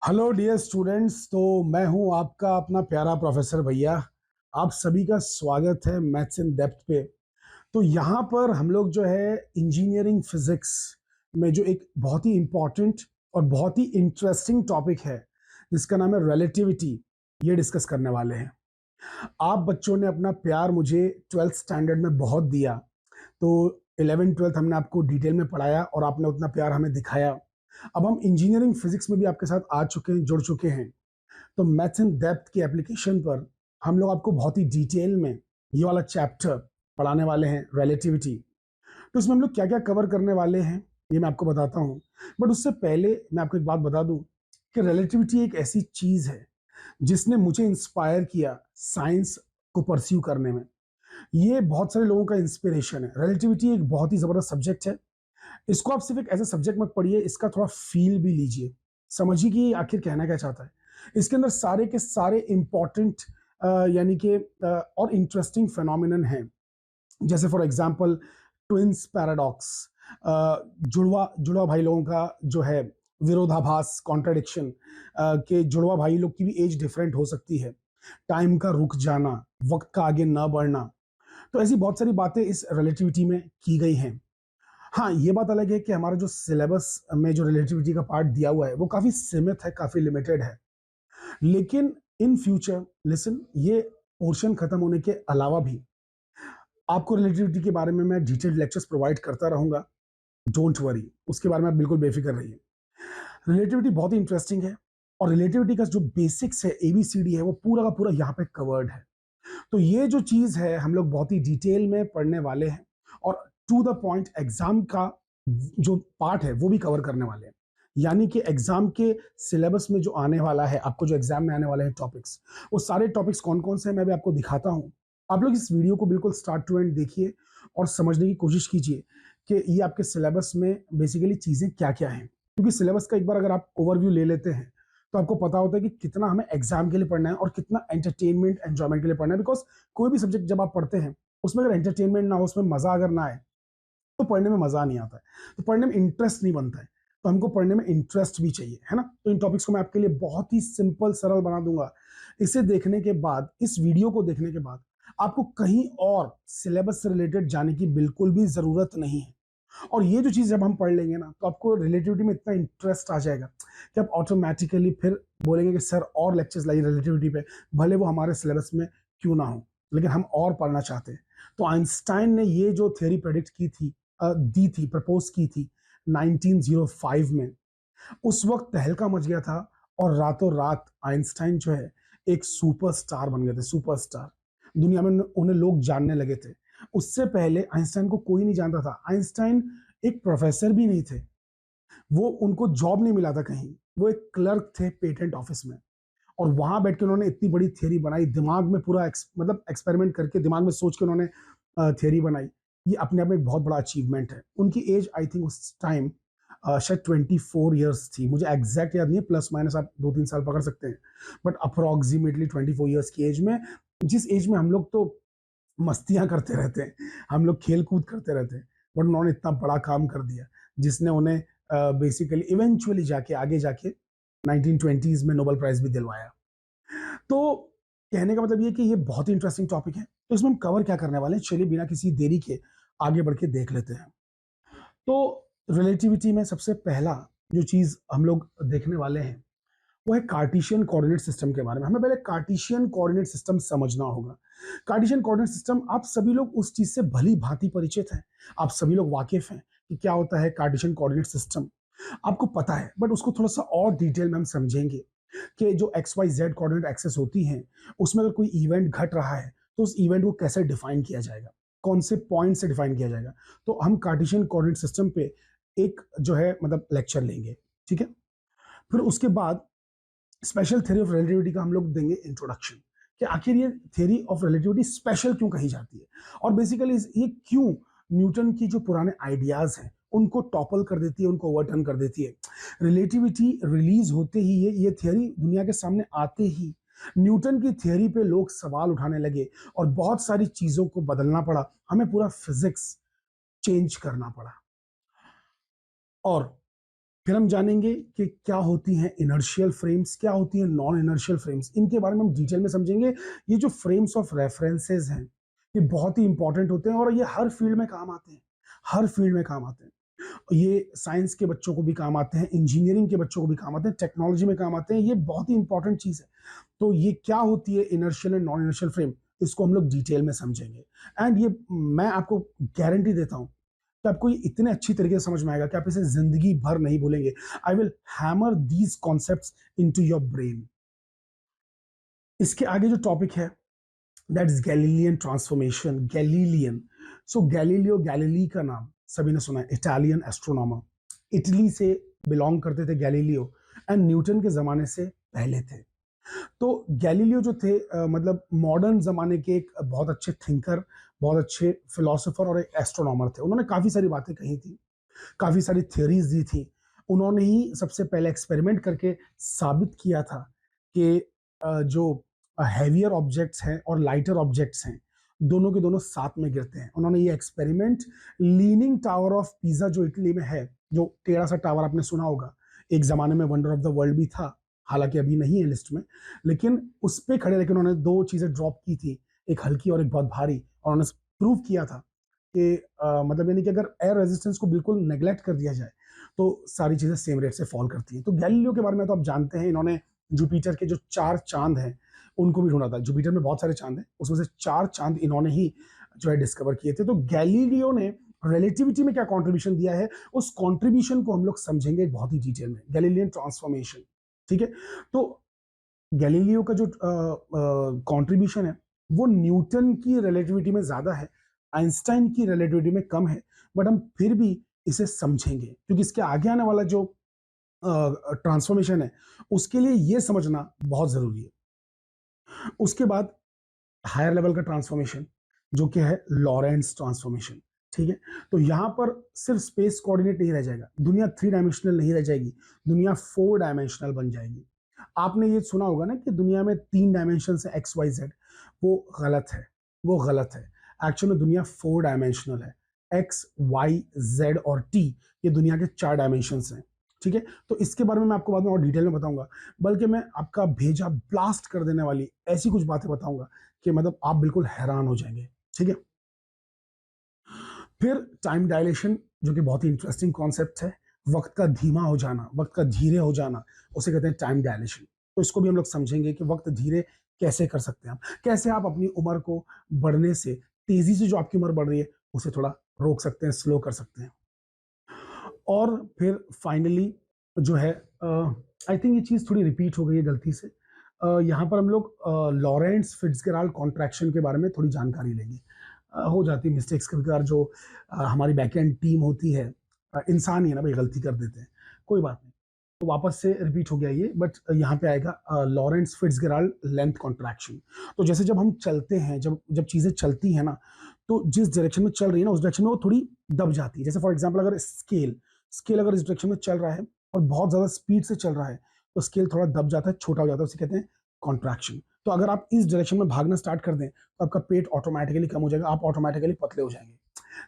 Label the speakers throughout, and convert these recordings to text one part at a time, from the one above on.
Speaker 1: Hello dear students. तो मैं हूं आपका अपना प्यारा प्रोफेसर भैया। आप सभी का स्वागत है मैथ्स इन डेप्थ पे। तो यहाँ पर हम लोग जो है इंजीनियरिंग फिजिक्स में जो एक बहुत ही इंपॉर्टेंट और बहुत ही इंटरेस्टिंग टॉपिक है जिसका नाम है रिलेटिविटी, ये डिस्कस करने वाले हैं। आप बच्चों ने अपना प्यार मुझे ट्वेल्थ स्टैंडर्ड में बहुत दिया, तो 11 ट्वेल्थ हमने आपको डिटेल में पढ़ाया और आपने उतना प्यार हमें दिखाया। अब हम इंजीनियरिंग फिजिक्स में भी आपके साथ आ चुके हैं, जुड़ चुके हैं। तो मैथ्स इन डेप्थ की एप्लीकेशन पर हम लोग आपको बहुत ही डिटेल में ये वाला चैप्टर पढ़ाने वाले हैं, रिलेटिविटी। तो इसमें हम लोग क्या क्या कवर करने वाले हैं ये मैं आपको बताता हूँ। बट उससे पहले मैं आपको एक बात बता दूं कि रिलेटिविटी एक ऐसी चीज है जिसने मुझे इंस्पायर किया साइंस को परस्यू करने में। ये बहुत सारे लोगों का इंस्पिरेशन है। रिलेटिविटी एक बहुत ही जबरदस्त सब्जेक्ट है। इसको आप सिर्फ एक ऐसे सब्जेक्ट मत पढ़िए, इसका थोड़ा फील भी लीजिए, समझिए कि आखिर कहना क्या चाहता है। इसके अंदर सारे के सारे इंपॉर्टेंट यानी कि और इंटरेस्टिंग फिनोमिनन हैं। जैसे फॉर एग्जांपल ट्विंस पैराडॉक्स, जुड़वा जुड़वा भाई लोगों का जो है विरोधाभास, कॉन्ट्रडिक्शन, के जुड़वा भाई लोग की भी एज डिफरेंट हो सकती है, टाइम का रुक जाना, वक्त का आगे ना बढ़ना। तो ऐसी बहुत सारी बातें इस रिलेटिविटी में की गई हैं। हाँ, ये बात अलग है कि हमारा जो सिलेबस में जो रिलेटिविटी का पार्ट दिया हुआ है वो काफी सीमित है, काफी लिमिटेड है। लेकिन इन फ्यूचर लिसन, ये पोर्शन खत्म होने के अलावा भी आपको रिलेटिविटी के बारे में मैं डिटेल्ड लेक्चर्स प्रोवाइड करता रहूंगा। डोंट वरी, उसके बारे में आप बिल्कुल बेफिक्र रहिए। रिलेटिविटी बहुत ही इंटरेस्टिंग है और रिलेटिविटी का जो बेसिक्स है, एबीसीडी है, वो पूरा का पूरा यहाँ पे कवर्ड है। तो ये जो चीज है हम लोग बहुत ही डिटेल में पढ़ने वाले हैं और टू द पॉइंट एग्जाम का जो पार्ट है वो भी कवर करने वाले हैं। यानी कि एग्जाम के सिलेबस में जो आने वाला है, आपको जो एग्जाम में आने वाले हैं टॉपिक्स, वो सारे टॉपिक्स कौन कौन से हैं मैं भी आपको दिखाता हूं। आप लोग इस वीडियो को बिल्कुल स्टार्ट टू एंड देखिए और समझने की कोशिश कीजिए कि ये आपके सिलेबस में बेसिकली चीजें क्या क्या हैं। क्योंकि सिलेबस का एक बार अगर आप ओवरव्यू ले लेते हैं तो आपको पता होता है कि कितना हमें एग्जाम के लिए पढ़ना है और कितना एंटरटेनमेंट एंजॉयमेंट के लिए पढ़ना है। बिकॉज कोई भी सब्जेक्ट जब आप पढ़ते हैं उसमें अगर एंटरटेनमेंट ना हो, उसमें मजा अगर ना आए तो पढ़ने में मजा नहीं आता है, तो पढ़ने में इंटरेस्ट नहीं बनता है। तो हमको पढ़ने में इंटरेस्ट भी चाहिए, है ना। तो इन टॉपिक्स को मैं आपके लिए बहुत ही सिंपल सरल बना दूंगा। इसे देखने के बाद, इस वीडियो को देखने के बाद आपको कहीं और सिलेबस से रिलेटेड जाने की बिल्कुल भी जरूरत नहीं है। और ये जो चीज जब हम पढ़ लेंगे ना तो आपको रिलेटिविटी में इतना इंटरेस्ट आ जाएगा कि आप ऑटोमेटिकली फिर बोलेंगे कि सर और लेक्चर्स लाइए रिलेटिविटी पे, भले वो हमारे सिलेबस में क्यों ना हो, लेकिन हम और पढ़ना चाहते हैं। तो आइंस्टाइन ने ये जो थ्योरी प्रेडिक्ट की थी, दी थी, प्रपोज की थी 1905 में, उस वक्त तहलका मच गया था और रातों रात आइंस्टाइन जो है एक सुपरस्टार बन गए थे, सुपरस्टार। दुनिया में उन्हें लोग जानने लगे थे। उससे पहले आइंस्टाइन को कोई नहीं जानता था। आइंस्टाइन एक प्रोफेसर भी नहीं थे, वो उनको जॉब नहीं मिला था कहीं, वो एक क्लर्क थे पेटेंट ऑफिस में। और वहां बैठ के उन्होंने इतनी बड़ी थियरी बनाई, दिमाग में पूरा मतलब एक्सपेरिमेंट करके दिमाग में सोच के उन्होंने थियरी बनाई। ये अपने आप में एक बहुत बड़ा अचीवमेंट है। उनकी एज आई थिंक उस टाइम शायद 24 ईयर्स थी, मुझे एग्जैक्ट याद नहीं है, प्लस माइनस आप 2-3 साल पकड़ सकते हैं। बट अप्रोक्सीमेटली 24 ईयर्स की एज में, जिस एज में हम लोग तो मस्तियां करते रहते हैं, हम लोग खेल कूद करते रहते हैं, बट उन्होंने इतना बड़ा काम कर दिया जिसने उन्हें बेसिकली इवेंचुअली जाके आगे जाके 1920s में नोबेल प्राइज भी दिलवाया। तो कहने का मतलब ये कि ये बहुत ही इंटरेस्टिंग टॉपिक है। तो इसमें हम कवर क्या करने वाले हैं, चलिए बिना किसी देरी के आगे बढ़ के देख लेते हैं। तो रिलेटिविटी में सबसे पहला जो चीज हम लोग देखने वाले हैं वो है कार्टेशियन कोऑर्डिनेट सिस्टम के बारे में। हमें पहले कार्टेशियन कोऑर्डिनेट सिस्टम समझना होगा। कार्टेशियन कोऑर्डिनेट सिस्टम, आप सभी लोग उस चीज से भली भांति परिचित हैं, आप सभी लोग वाकिफ हैं कि क्या होता है कार्टेशियन कोऑर्डिनेट सिस्टम। आपको पता है, बट उसको थोड़ा सा और डिटेल में हम समझेंगे कि जो X Y Z coordinate axes होती हैं उसमें अगर कोई इवेंट घट रहा है तो उस इवेंट को कैसे डिफाइन किया जाएगा, कौन से पॉइंट से डिफाइन किया जाएगा। तो हम कार्टेशियन कोऑर्डिनेट सिस्टम पे एक जो है मतलब लेक्चर लेंगे, ठीक है। फिर उसके बाद स्पेशल थ्योरी ऑफ रिलेटिविटी का हम लोग देंगे इंट्रोडक्शन, कि आखिर ये थ्योरी ऑफ रिलेटिविटी स्पेशल क्यों कही जाती है और बेसिकली ये क्यों न्यूटन की जो पुराने आइडियाज हैं उनको टॉपल कर देती है, उनको ओवरटर्न कर देती है। रिलेटिविटी रिलीज होते ही, ये थ्योरी दुनिया के सामने आते ही न्यूटन की थ्योरी पे लोग सवाल उठाने लगे और बहुत सारी चीजों को बदलना पड़ा, हमें पूरा फिजिक्स चेंज करना पड़ा। और फिर हम जानेंगे कि क्या होती हैं इनर्शियल फ्रेम्स, क्या होती हैं नॉन इनर्शियल फ्रेम्स, इनके बारे में हम डिटेल में समझेंगे। ये जो फ्रेम्स ऑफ रेफरेंसेस हैं, ये बहुत ही इंपॉर्टेंट होते हैं और ये हर फील्ड में काम आते हैं, हर फील्ड में काम आते हैं। ये साइंस के बच्चों को भी काम आते हैं, इंजीनियरिंग के बच्चों को भी काम आते हैं, टेक्नोलॉजी में काम आते हैं। ये बहुत ही इंपॉर्टेंट चीज है। तो ये क्या होती है inertial and non inertial frame, इसको हम लोग डिटेल में समझेंगे। एंड ये मैं आपको गारंटी देता हूं कि आपको ये इतने अच्छी तरीके से समझ में आएगा कि आप इसे जिंदगी भर नहीं भूलेंगे। I will hammer these concepts into your brain. इसके आगे जो टॉपिक है that is Galilean transformation. Galilean, so Galileo, Galilei का नाम सभी ने सुना है, इटालियन एस्ट्रोनॉमर, इटली से बिलोंग करते थे गैलीलियो, एंड न्यूटन के जमाने से पहले थे। तो गैलीलियो जो थे मतलब मॉडर्न जमाने के एक बहुत अच्छे थिंकर, बहुत अच्छे फिलोसोफर और एक एस्ट्रोनॉमर थे। उन्होंने काफी सारी बातें कही थी, काफी सारी थ्योरीज दी थी। उन्होंने ही सबसे पहले एक्सपेरिमेंट करके साबित किया था कि जो हैवियर ऑब्जेक्ट्स हैं और लाइटर ऑब्जेक्ट्स हैं, दोनों के दोनों साथ में गिरते हैं। उन्होंने ये experiment leaning tower of pizza जो इटली में है, जो टेढ़ा सा टावर आपने सुना होगा, एक जमाने में वंडर ऑफ द वर्ल्ड भी था, हालांकि अभी नहीं है लिस्ट में, लेकिन उस पर खड़े रहकर उन्होंने दो चीजें ड्रॉप की थी, एक हल्की और एक बहुत भारी, और उन्होंने प्रूव किया था कि मतलब यानी कि अगर एयर रेजिस्टेंस को बिल्कुल नेग्लेक्ट कर दिया जाए तो सारी चीजें सेम रेट से फॉल करती हैं। तो गैलीलियो के बारे में तो आप जानते हैं, इन्होंने जुपिटर के जो 4 चांद हैं उनको भी ढूंढा था। जुपिटर में बहुत सारे चांद हैं, उसमें से 4 चांद इन्होंने ही जो है डिस्कवर किए थे। तो गैलीलियो ने रिलेटिविटी में क्या कंट्रीब्यूशन दिया है, उस कंट्रीब्यूशन को हम लोग समझेंगे बहुत ही डिटेल में, गैलीलियन ट्रांसफॉर्मेशन। ठीक है, तो गैलीलियो का जो कंट्रीब्यूशन है वो न्यूटन की रिलेटिविटी में ज्यादा है, आइंस्टाइन की रिलेटिविटी में कम है, बट हम फिर भी इसे समझेंगे क्योंकि इसके आगे आने वाला जो ट्रांसफॉर्मेशन है उसके लिए ये समझना बहुत जरूरी है। उसके बाद हायर लेवल का ट्रांसफॉर्मेशन जो कि है लॉरेंट्ज ट्रांसफॉर्मेशन। ठीक है, तो यहां पर सिर्फ स्पेस कोऑर्डिनेट नहीं रह जाएगा, दुनिया 3 डायमेंशनल नहीं रह जाएगी, दुनिया 4 डायमेंशनल बन जाएगी। आपने ये सुना होगा ना कि दुनिया में 3 डायमेंशन है, एक्स वाई जेड, वो गलत है, वो गलत है। एक्चुअली में दुनिया 4 डायमेंशनल है, एक्स वाई जेड और टी, ये दुनिया के 4 डायमेंशन हैं। ठीक है, तो इसके बारे में मैं आपको बाद में और डिटेल में बताऊंगा, बल्कि मैं आपका भेजा ब्लास्ट कर देने वाली ऐसी कुछ बातें बताऊंगा कि मतलब आप बिल्कुल हैरान हो जाएंगे। ठीक है, फिर टाइम डायलेशन जो कि बहुत ही इंटरेस्टिंग कॉन्सेप्ट है, वक्त का धीमा हो जाना, वक्त का धीरे हो जाना, उसे कहते हैं टाइम डायलेशन। तो इसको भी हम लोग समझेंगे कि वक्त धीरे कैसे कर सकते हैं हम, कैसे आप अपनी उम्र को बढ़ने से, तेजी से जो आपकी उम्र बढ़ रही है उसे थोड़ा रोक सकते हैं, स्लो कर सकते हैं। और फिर फाइनली जो है आई थिंक ये चीज़ थोड़ी रिपीट हो गई है गलती से, यहाँ पर हम लोग लॉरेंट्स फिट्जगेराल्ड कॉन्ट्रैक्शन के बारे में थोड़ी जानकारी लेंगे। हो जाती है मिस्टेक्स कभी कभार, जो हमारी बैकएंड टीम होती है, इंसान ही है ना भाई, गलती कर देते हैं, कोई बात नहीं। तो वापस से रिपीट हो गया ये, बट यहाँ पे आएगा लॉरेंट्स फिट्जगेराल्ड लेंथ कॉन्ट्रैक्शन। तो जैसे जब हम चलते हैं, जब जब चीज़ें चलती हैं ना, तो जिस डायरेक्शन में चल रही है ना उस डायरेक्शन में वो थोड़ी दब जाती है। जैसे फॉर एग्जाम्पल अगर स्केल स्केल अगर इस डायरेक्शन में चल रहा है और बहुत ज़्यादा स्पीड से चल रहा है तो स्केल थोड़ा दब जाता है, छोटा हो जाता है, उसे कहते हैं कॉन्ट्रैक्शन। तो अगर आप इस डायरेक्शन में भागना स्टार्ट कर दें तो आपका पेट ऑटोमेटिकली कम हो जाएगा, आप ऑटोमेटिकली पतले हो जाएंगे।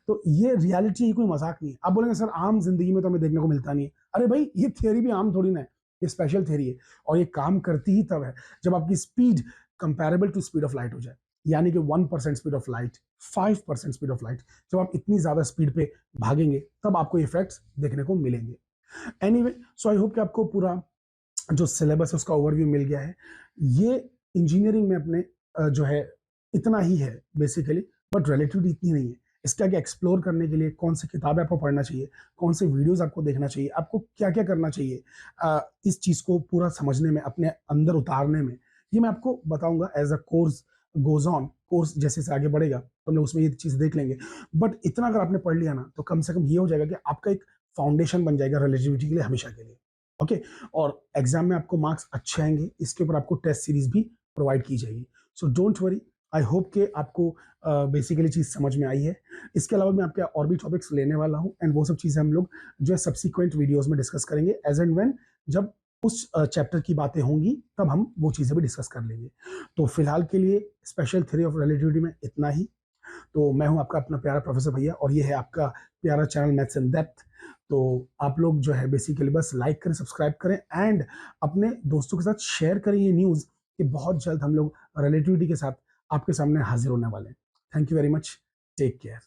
Speaker 1: तो ये रियलिटी है, कोई मजाक नहीं है। आप बोलेंगे सर आम जिंदगी में तो हमें देखने को मिलता नहीं है। अरे भाई ये थियरी भी आम थोड़ी ना है, ये स्पेशल थियरी है, और ये काम करती ही तब है जब आपकी speed comparable to speed of light हो जाए, यानी कि 1% speed of light, 5% speed of light. जब आप इतनी ज्यादा स्पीड पे भागेंगे तब आपको इफेक्ट्स देखने को मिलेंगे। एनीवे, सो आई होप कि आपको पूरा जो सिलेबस है उसका ओवरव्यू मिल गया है। ये इंजीनियरिंग में अपने जो है इतना ही है बेसिकली, बट रिलेटिविटी इतनी नहीं है। इसके आगे एक्सप्लोर करने के लिए कौन सी किताबें आपको पढ़ना चाहिए, कौन से वीडियोस आपको देखना चाहिए, आपको क्या क्या करना चाहिए इस चीज़ को पूरा समझने में, अपने अंदर उतारने में, ये मैं आपको बताऊंगा as a course goes on. Course जैसे जैसे आगे बढ़ेगा तो हम लोग उसमें ये चीज़ देख लेंगे। बट इतना अगर आपने पढ़ लिया ना तो कम से कम ये हो जाएगा कि आपका एक फाउंडेशन बन जाएगा रिलेटिविटी के लिए हमेशा के लिए। ओके, और एग्जाम में आपको मार्क्स अच्छे आएंगे, इसके ऊपर आपको टेस्ट सीरीज भी प्रोवाइड की जाएगी। So don't worry, I hope कि आपको बेसिकली चीज़ समझ में आई है। इसके अलावा मैं आपके और भी टॉपिक्स लेने वाला हूँ, एंड वो सब चीज़ें हम लोग जो है सब्सिक्वेंट वीडियोस में डिस्कस करेंगे एज एंड व्हेन, जब उस चैप्टर की बातें होंगी तब हम वो चीज़ें भी डिस्कस कर लेंगे। तो फिलहाल के लिए स्पेशल थ्योरी ऑफ रिलेटिविटी में इतना ही। तो मैं हूं आपका अपना प्यारा प्रोफेसर भैया, और ये है आपका प्यारा चैनल मैथ्स इन डेप्थ। तो आप लोग जो है बेसिकली बस लाइक करें, सब्सक्राइब करें एंड अपने दोस्तों के साथ शेयर करें ये न्यूज़ कि बहुत जल्द हम लोग रिलेटिविटी के साथ आपके सामने हाजिर होने वाले हैं। Thank you very much, take care.